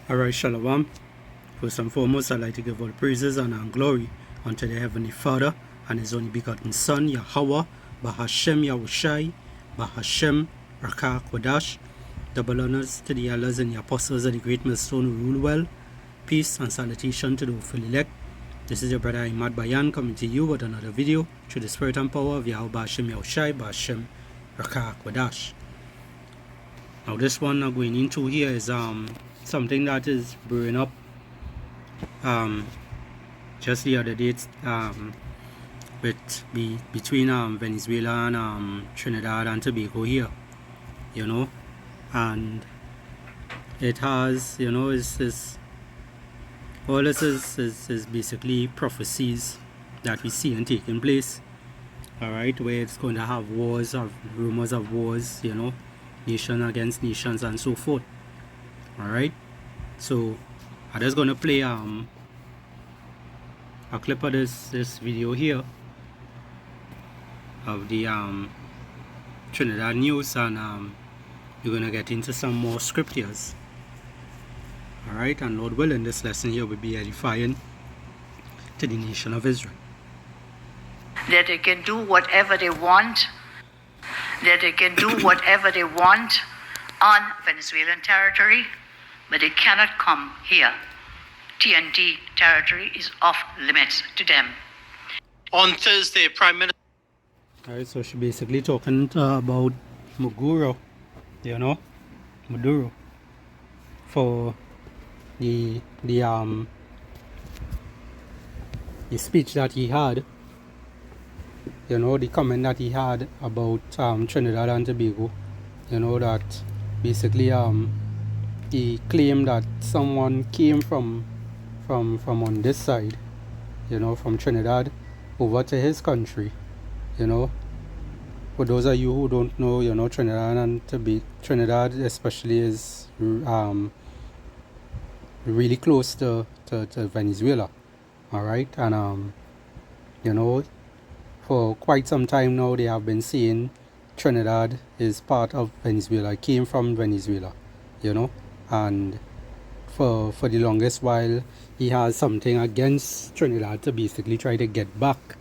Alright, Shalom. First and foremost, I'd like to give all praises and glory unto the Heavenly Father and His only begotten Son, Yahweh, Bahashem Yahushai, Bahashem Rakah Kodash. Double honors to the elders and the apostles of the great millstone who rule well. Peace and salutation to the hopeful elect. This is your brother Imad Bayan coming to you with another video through the spirit and power of Yahweh Bahashem Yahushai, Bahashem Rakah Kodash. Now this one I'm going into here is something that is brewing up just the other day between Venezuela and Trinidad and Tobago here, and it has, all this is basically prophecies that we see and taking place, alright, where it's going to have wars, of rumors of wars, nation against nations and so forth. Alright, so I'm just going to play a clip of this video here of the Trinidad news, and we're going to get into some more scriptures. Alright, and Lord willing, this lesson here will be edifying to the nation of Israel. That they can do whatever they want, on Venezuelan territory, but they cannot come here. TNT territory is off limits to them. On Thursday, Prime Minister... Alright, so she's basically talking about Maduro, Maduro, for the speech that he had, the comment that he had about Trinidad and Tobago, that basically he claimed that someone came from on this side, from Trinidad over to his country, For those of you who don't know, Trinidad and Tobago, Trinidad especially is really close to Venezuela, alright, and for quite some time now they have been saying Trinidad is part of Venezuela, came from Venezuela, and for the longest while he has something against Trinidad to basically try to get back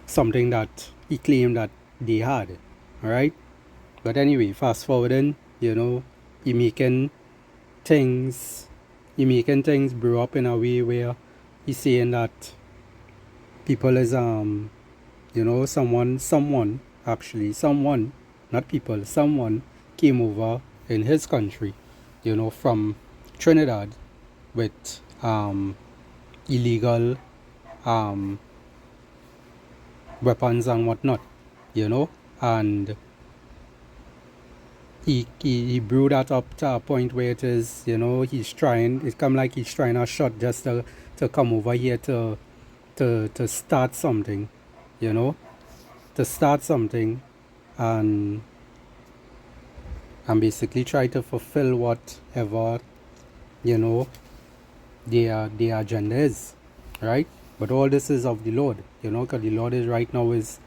something that he claimed that they had, alright. But anyway, fast forwarding, he making things brew up in a way where he's saying that people is someone, not people, someone came over in his country, from Trinidad with illegal weapons and whatnot, and he blew that up to a point where it is, he's trying a shot just to come over here to start something, and basically try to fulfill whatever, their agenda is, right? But all this is of the Lord, because the Lord is right now is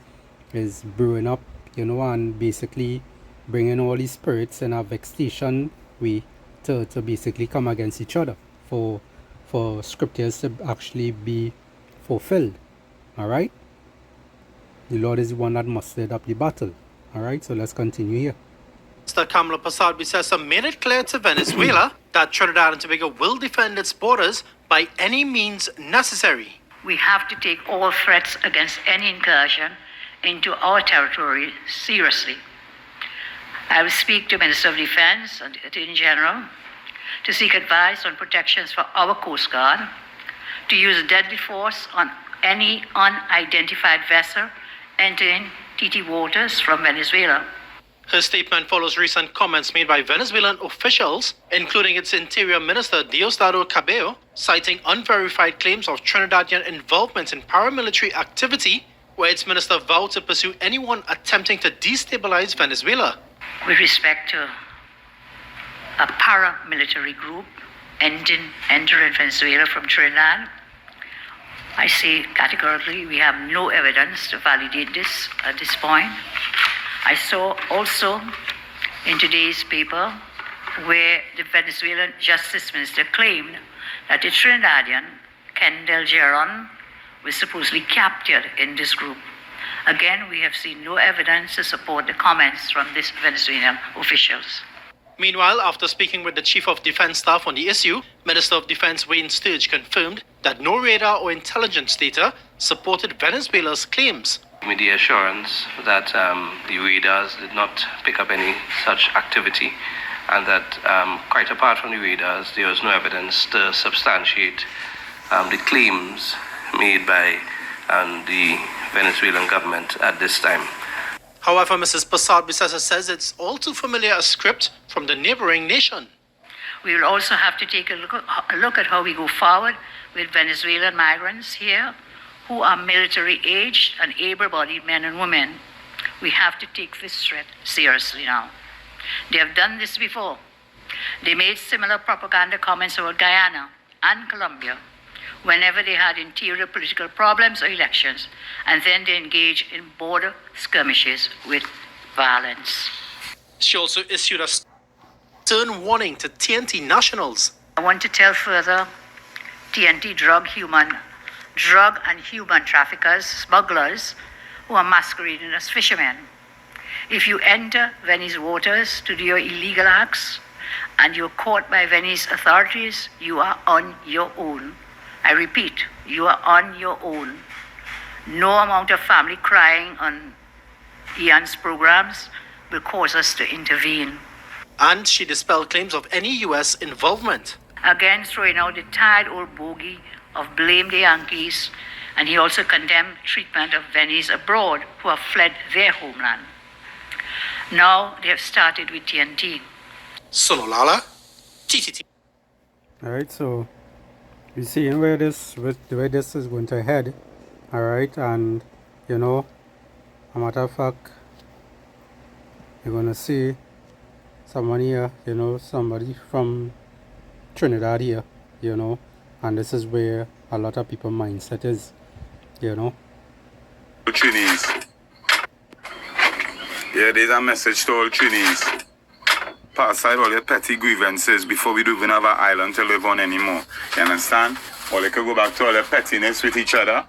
brewing up, and basically bringing all these spirits in a vexation way to basically come against each other for scriptures to actually be fulfilled. Alright, the Lord is the one that mustered up the battle. Alright, so let's continue here. Mr. Kamala Prasad made it clear to Venezuela that Trinidad and Tobago will defend its borders by any means necessary. We have to take all threats against any incursion into our territory seriously. I will speak to Minister of Defense and the Attorney General to seek advice on protections for our Coast Guard, to use deadly force on any unidentified vessel entering TT waters from Venezuela. Her statement follows recent comments made by Venezuelan officials, including its Interior Minister Diosdado Cabello, citing unverified claims of Trinidadian involvement in paramilitary activity, where its minister vowed to pursue anyone attempting to destabilize Venezuela. With respect to a paramilitary group entering Venezuela from Trinidad, I say categorically we have no evidence to validate this at this point. I saw also in today's paper where the Venezuelan Justice Minister claimed that the Trinidadian Ken Geron was supposedly captured in this group. Again, we have seen no evidence to support the comments from these Venezuelan officials. Meanwhile, after speaking with the Chief of Defense Staff on the issue, Minister of Defense Wayne Sturge confirmed that no radar or intelligence data supported Venezuela's claims. With the assurance that the radars did not pick up any such activity, and that quite apart from the radars, there was no evidence to substantiate the claims made by the Venezuelan government at this time. However, Mrs. Passad-Bissessa says it's all too familiar a script from the neighboring nation. We will also have to take a look at how we go forward with Venezuelan migrants here who are military aged and able-bodied men and women. We have to take this threat seriously now. They have done this before. They made similar propaganda comments about Guyana and Colombia whenever they had interior political problems or elections, and then they engaged in border skirmishes with violence. She also issued a stern warning to TNT nationals. I want to tell further TNT drug and human traffickers, smugglers, who are masquerading as fishermen. If you enter Venice waters to do your illegal acts and you're caught by Venice authorities, you are on your own. I repeat, you are on your own. No amount of family crying on Ian's programs will cause us to intervene. And she dispelled claims of any U.S. involvement. Again, throwing out the tired old bogey of blame the Yankees, and he also condemned treatment of Venice abroad who have fled their homeland. Now they have started with TNT. Sololala, TTT. All right, so you see where this is going to head. All right, and a matter of fact, you're gonna see someone here, somebody from Trinidad here, and this is where a lot of people's mindset is, Trinis. Yeah, there's a message to all Trinis. Put aside all your petty grievances before we do even have an island to live on anymore. You understand? Or they could go back to all the pettiness with each other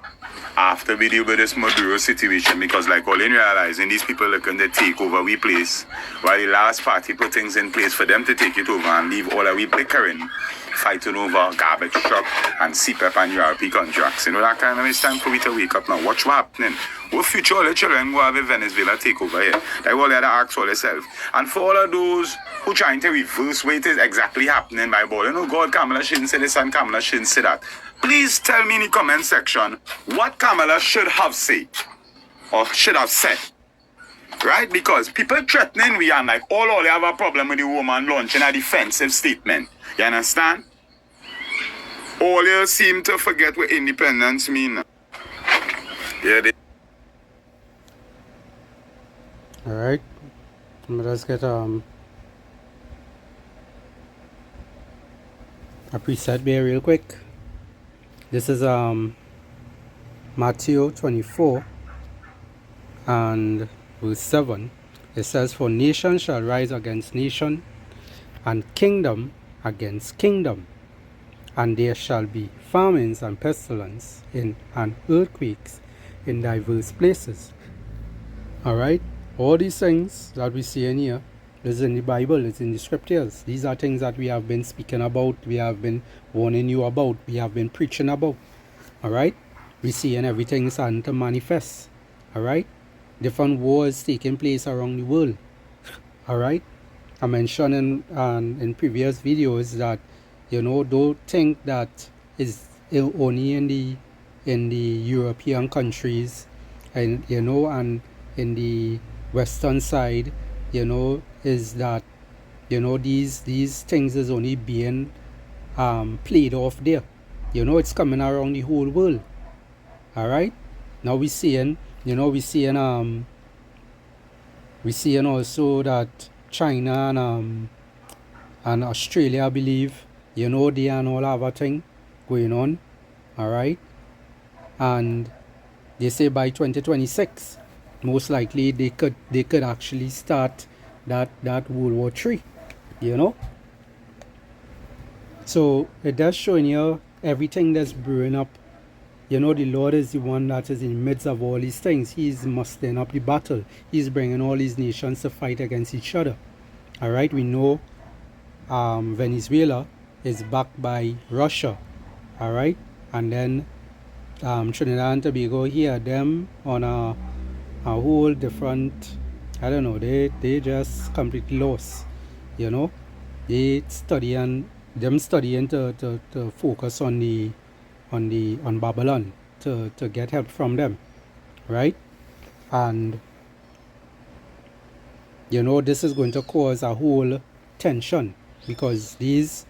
after we deal with this Maduro situation, because like all in realizing these people looking to take over we place, while the last party put things in place for them to take it over and leave all of we bickering, fighting over garbage truck and CPEP and URP contracts. That kind of it's time for we to wake up now. Watch what happening. What future all the children who have in Venezuela take over here? Like all the other acts all themselves. And for all of those who trying to reverse what is exactly happening by ball, God, Kamala shouldn't say this and Kamala shouldn't say that. Please tell me in the comment section what Kamala should have said or should have said. Right? Because people threatening we and like all they have a problem with the woman launching a defensive statement. You understand? All you seem to forget what independence mean. Yeah, Alright. Let's get a preset there real quick. This is Matthew 24 and verse 7. It says, "For nation shall rise against nation, and kingdom against kingdom, and there shall be famines and pestilence and earthquakes in diverse places." Alright, all these things that we see in here is in the Bible, it's in the scriptures. These are things that we have been speaking about, we have been warning you about, we have been preaching about. Alright, we see and everything is starting to manifest. Alright, different wars taking place around the world. Alright, I mentioned in previous videos that don't think that is only in the European countries and and in the western side, is that these things is only being played off there. It's coming around the whole world. Alright, now we're seeing also that China and Australia, I believe, they and all have a thing going on. Alright, and they say by 2026 most likely they could actually start that World War III. So it does showing you everything that's brewing up. You know, the Lord is the one that is in the midst of all these things. He's mustering up the battle. He's bringing all these nations to fight against each other. All right, we know Venezuela is backed by Russia. All right, and then Trinidad and Tobago here, them on a whole different, I don't know, they just completely lost. You know, they studying to focus on Babylon to get help from them, right? And you know, this is going to cause a whole tension because these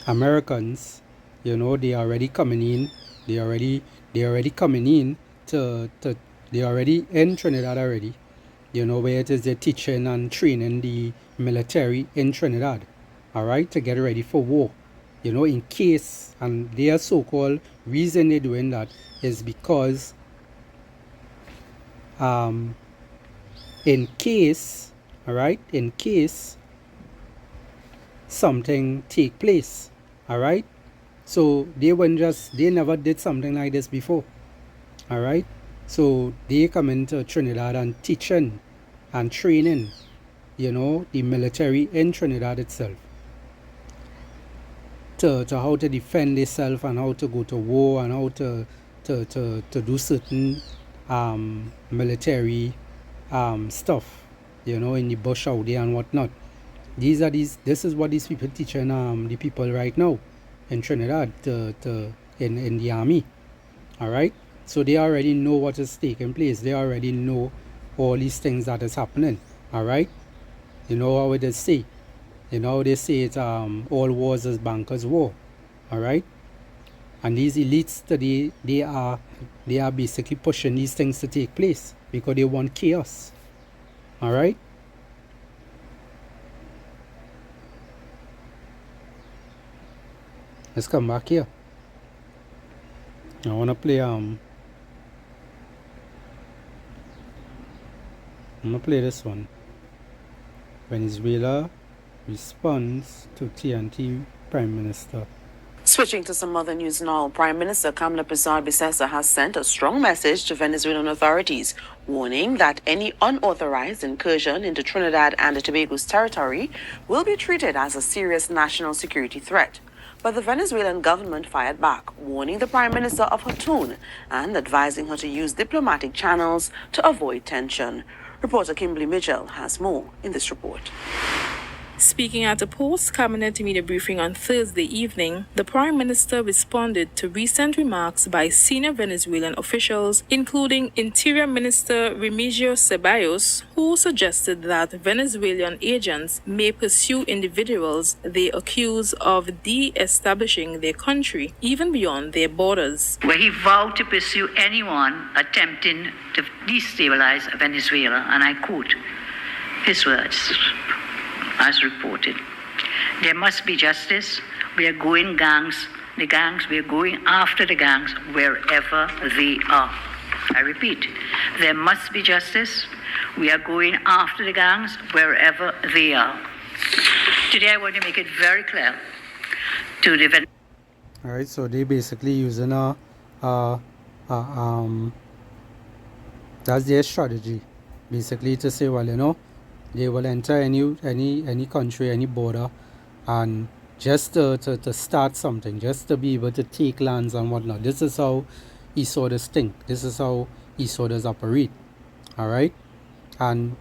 Americans, you know, they already coming in. They already coming in they already in Trinidad already. You know, where it is they're teaching and training the military in Trinidad, all right, to get ready for war. You know, in case, and their so-called reason they're doing that is because in case, all right, in case something take place, all right. So they never did something like this before, all right. So they come into Trinidad and teaching and training, you know, the military in Trinidad itself to how to defend themselves and how to go to war and how to do certain military stuff, you know, in the bush out there and whatnot. This is what these people teaching the people right now in Trinidad in the army. All right, so they already know what is taking place. They already know all these things that is happening. All right, you know how they say, you know, they say it's all wars is bankers' war. All right, and these elites today, they are basically pushing these things to take place because they want chaos. All right. Let's come back here. I want to play I'm gonna play this one. Venezuela responds to TNT Prime Minister. Switching to some other news now, Prime Minister Kamala Bissau has sent a strong message to Venezuelan authorities, warning that any unauthorized incursion into Trinidad and Tobago's territory will be treated as a serious national security threat. But the Venezuelan government fired back, warning the Prime Minister of her tone and advising her to use diplomatic channels to avoid tension. Reporter Kimberly Mitchell has more in this report. Speaking at a post-cabinet media briefing on Thursday evening, the Prime Minister responded to recent remarks by senior Venezuelan officials, including Interior Minister Remigio Ceballos, who suggested that Venezuelan agents may pursue individuals they accuse of de-establishing their country, even beyond their borders. Where he vowed to pursue anyone attempting to destabilize Venezuela, and I quote his words, as reported. There must be justice. We are going we are going after the gangs wherever they are. I repeat, there must be justice. We are going after the gangs wherever they are. Today I want to make it very clear to the All right, so they basically using that's their strategy, basically to say, well, you know, they will enter any country, any border, and just to start something, just to be able to take lands and whatnot. This is how e-sorters think. This is how e-sorters operate. All right, and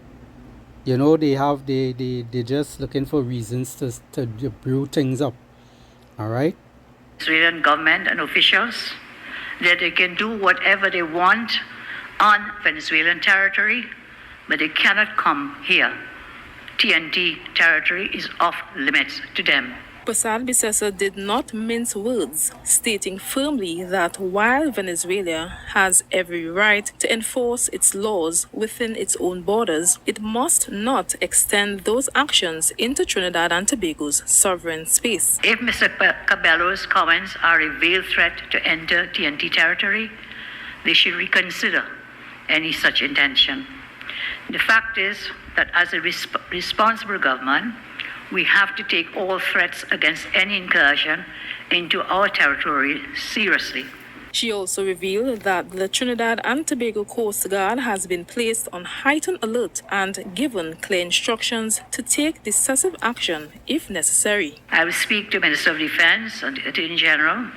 you know they're just looking for reasons to brew things up. All right. Australian government and officials that they can do whatever they want on Venezuelan territory, but they cannot come here. TNT territory is off limits to them. Bissau did not mince words, stating firmly that while Venezuela has every right to enforce its laws within its own borders, it must not extend those actions into Trinidad and Tobago's sovereign space. If Mr. Cabello's comments are a veiled threat to enter TNT territory, they should reconsider any such intention. The fact is that as a responsible government, we have to take all threats against any incursion into our territory seriously. She also revealed that the Trinidad and Tobago Coast Guard has been placed on heightened alert and given clear instructions to take decisive action if necessary. I will speak to Minister of Defense and the Attorney General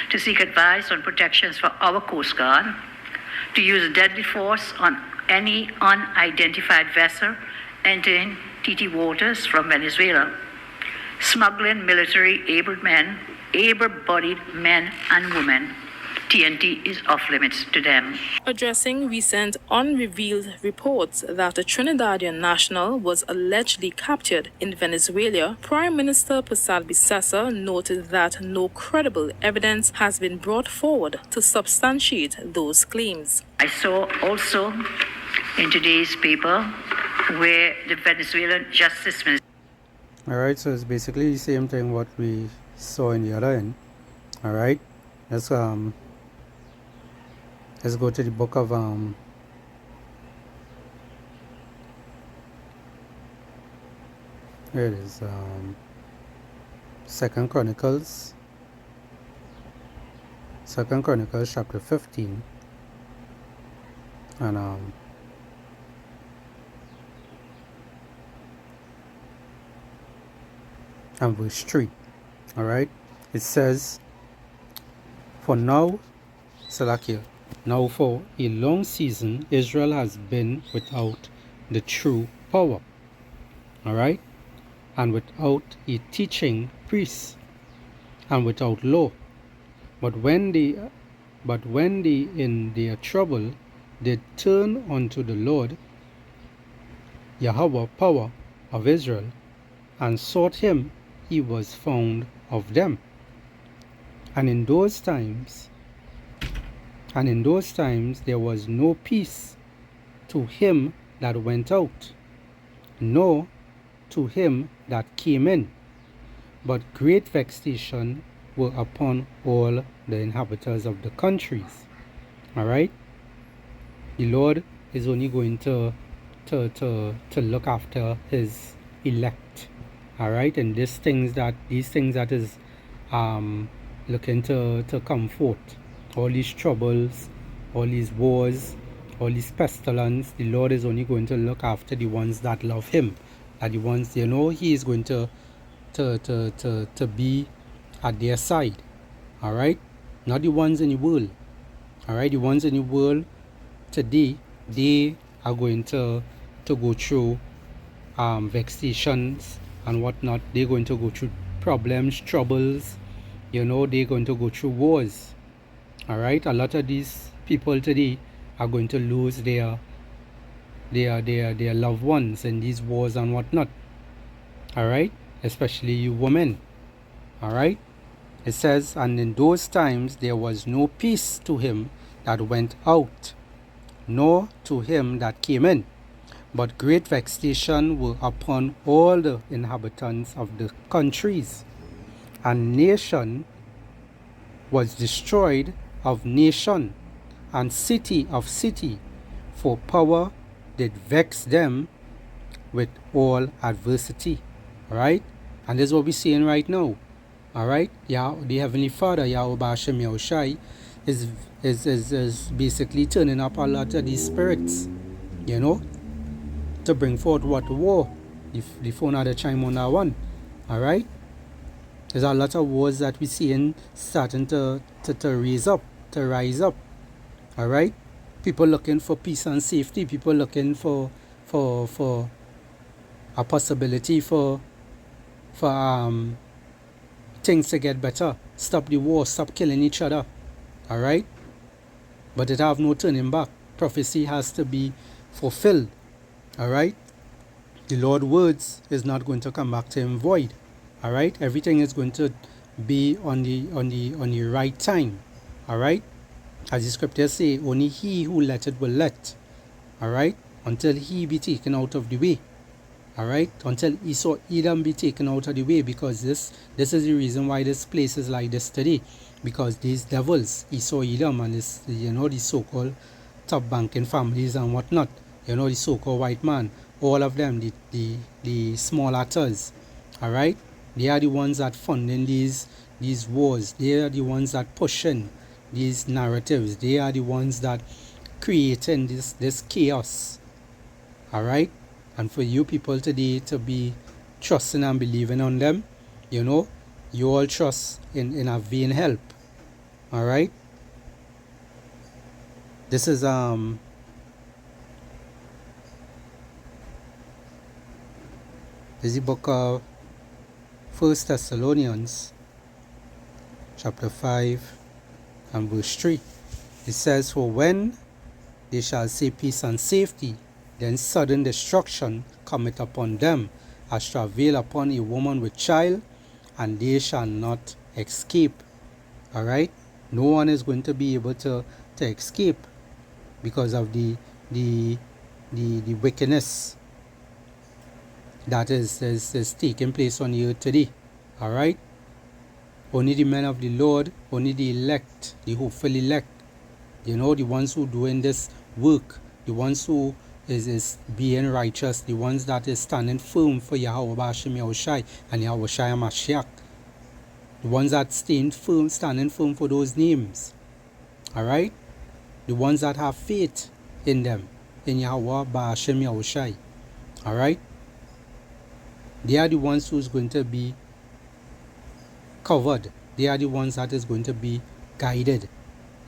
to seek advice on protections for our Coast Guard, to use deadly force on any unidentified vessel entering TT waters from Venezuela, smuggling military able-bodied men and women. TNT is off limits to them. Addressing recent unrevealed reports that a Trinidadian national was allegedly captured in Venezuela, Prime Minister Prasad Bisesa noted that no credible evidence has been brought forward to substantiate those claims. I saw also in today's paper where the Venezuelan Justice Minister. Alright, so it's basically the same thing what we saw in the other end. Alright, let's go to the book of here it is, Second Chronicles chapter 15 and verse 3. Alright, it says, for now, Salakia, now for a long season Israel has been without the true power, alright, and without a teaching priest, and without law. But when they in their trouble did turn unto the Lord Yahweh power of Israel, and sought him, he was found of them. And in those times there was no peace to him that went out, nor to him that came in, but great vexation were upon all the inhabitants of the countries. Alright? The Lord is only going to look after his elect. Alright? And these things that is looking to come forth, all these troubles, all these wars, all these pestilence, the Lord is only going to look after the ones that love him, that the ones, he is going to be at their side. Alright? Not the ones in the world. Alright? The ones in the world today, they are going to go through vexations and whatnot. They're going to go through problems, troubles. They're going to go through wars. Alright? A lot of these people today are going to lose their loved ones in these wars and whatnot. Alright? Especially you women. Alright? It says, and in those times there was no peace to him that went out, nor to him that came in, but great vexation were upon all the inhabitants of the countries. And nation was destroyed of nation, and city of city, for power did vex them with all adversity. Alright? And this is what we're seeing right now. Alright? The Heavenly Father, Yahweh Bashem Yahushai, is basically turning up a lot of these spirits, to bring forth what war. The phone had a chime on that one. Alright? There's a lot of wars that we're seeing starting to rise up. Alright? People looking for peace and safety, people looking for a possibility for things to get better. Stop the war, stop killing each other. Alright? But it have no turning back. Prophecy has to be fulfilled. Alright? The Lord's words is not going to come back to him void. Alright? Everything is going to be on the right time. Alright? As the scriptures say, only he who let it will let. Alright? Until he be taken out of the way. Alright? Until Esau Edom be taken out of the way, because this is the reason why this place is like this today. Because these devils, Esau Edom and this, these so-called top banking families and whatnot, you know, the so-called white man, all of them, the small actors, all right? They are the ones that funding these wars. They are the ones that pushing these narratives. They are the ones that creating this chaos, all right? And for you people today to be trusting and believing on them, you know, you all trust in a vain help, all right? This is this is the book of 1 Thessalonians chapter 5 and verse 3. It says, for when they shall say peace and safety, then sudden destruction cometh upon them, as travail upon a woman with child, and they shall not escape. All right? No one is going to be able to escape because of the wickedness that is taking place on the earth today. All right? Only the men of the Lord, only the elect, the hopeful elect, you know, the ones who doing this work, the ones who is being righteous, the ones that is standing firm for Yahweh Ba'ashem Yahushai and Yahweh Shai Mashiach, the ones that standing firm for those names, all right? The ones that have faith in them, in Yahweh Ba'ashem Yahushai, all right? They are the ones who's going to be covered. They are the ones that is going to be guided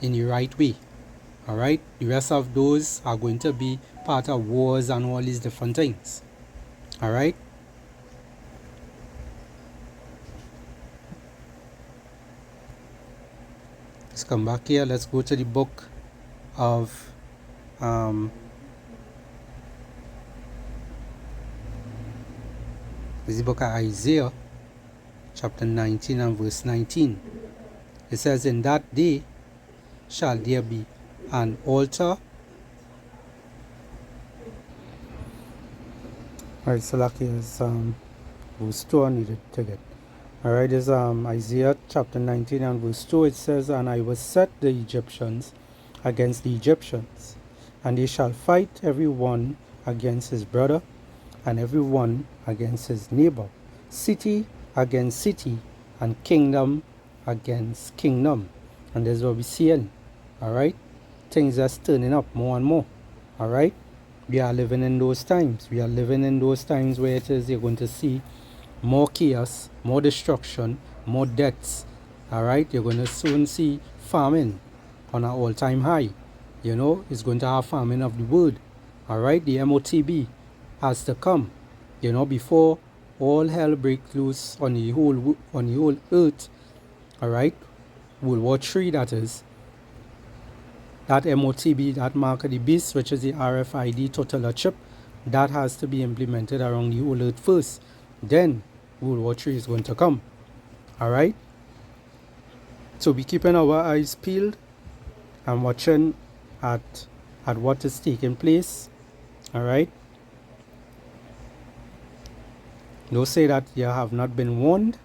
in the right way. All right, the rest of those are going to be part of wars and all these different things. All right, let's come back here. Let's go to the book of this is the book of Isaiah chapter 19 and verse 19. It says, in that day shall there be an altar. Alright, so lucky is verse 2 I needed to get. Alright, is Isaiah chapter 19 and verse 2. It says, and I will set the Egyptians against the Egyptians, and they shall fight every one against his brother, and every one against his neighbor, city against city, and kingdom against kingdom. And that's what we're seeing. Alright, things are turning up more and more. Alright, we are living in those times. We are living in those times where it is you're going to see more chaos, more destruction, more deaths. Alright, you're going to soon see famine on an all-time high. You know, it's going to have famine of the word. Alright, the MOTB has to come. You know, before all hell breaks loose on the whole earth. Alright, World War III that is. That MOTB, that mark of the beast, which is the RFID total chip, that has to be implemented around the whole earth first. Then World War III is going to come. Alright? So be keeping our eyes peeled and watching at what is taking place. Alright? Don't say that you have not been warned.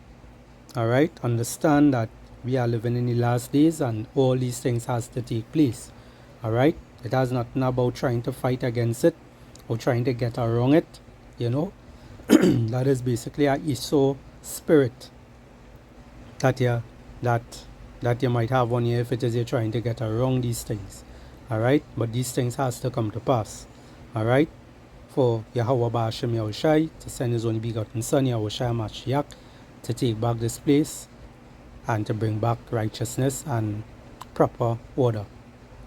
Alright? Understand that we are living in the last days and all these things has to take place. Alright? It has nothing about trying to fight against it or trying to get around it. You know? That is basically a Esau spirit that you might have on you if it is you're trying to get around these things. Alright? But these things has to come to pass. Alright? For Yahweh Ba'ashem Yahushai to send his only begotten son, Yahweh Shai Mashiach, to take back this place and to bring back righteousness and proper order.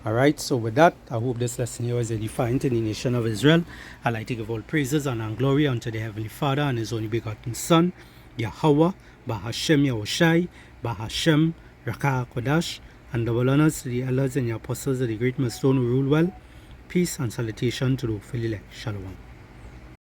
Alright, so with that, I hope this lesson here is edifying to the nation of Israel. I'd like to give all praises and glory unto the Heavenly Father and his only begotten Son, Yahweh, Ba'ashem Yahushai, Ba'ashem Rakah Kodash, and double honors to the elders and the apostles of the great millstone who rule well. Peace and salutation to the faithful elect. Shalom.